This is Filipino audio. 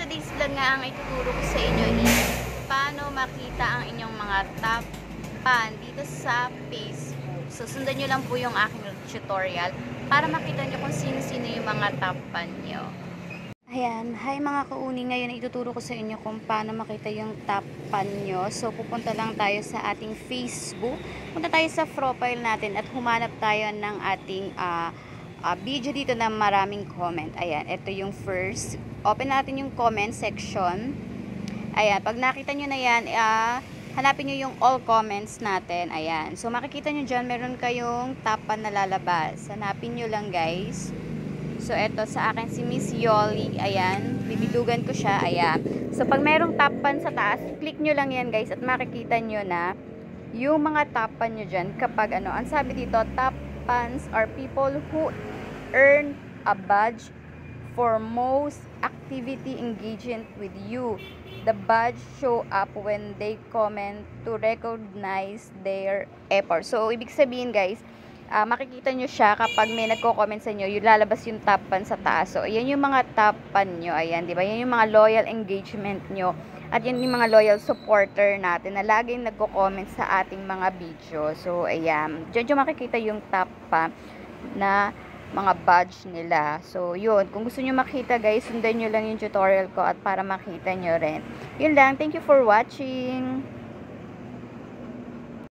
today's vlog nga ang ituturo ko sa inyo is paano makita ang inyong mga top fan dito sa Facebook. So, sundan nyo lang po yung aking tutorial para makita nyo kung sino-sino yung mga top fan nyo. Ayan, hi mga kauni, ngayon ituturo ko sa inyo kung paano makita yung top fan nyo. So, pupunta lang tayo sa ating Facebook. Punta tayo sa profile natin at humanap tayo ng ating video dito na maraming comment. Ayan, ito yung first. Open natin yung comment section. Ayan, pag nakita nyo na yan, hanapin nyo yung all comments natin. Ayan, so makikita nyo dyan, meron kayong top fan na lalabas. Hanapin nyo lang guys. So, eto sa akin si Miss Yoli. Ayan, bibilugan ko siya. Ayan. So, pag merong top fan sa taas, click nyo lang yan guys at makikita nyo na yung mga top fan nyo dyan kapag ano, ang sabi dito, top fans are people who earn a badge for most activity engagement with you. The badge show up when they comment to recognize their effort. So, ibig sabihin guys, makikita nyo siya kapag may nagko-comment sa inyo, yung lalabas yung top fan sa taas. So, ayan yung mga top fan nyo. Ayan, di ba? Yan yung mga loyal engagement nyo. At yan yung mga loyal supporter natin na laging nagko-comment sa ating mga video. So, ayan. Diyan yung makikita yung top fan na mga badge nila. So, yun. Kung gusto nyo makita guys, sundan nyo lang yung tutorial ko at para makita nyo rin. Yun lang. Thank you for watching.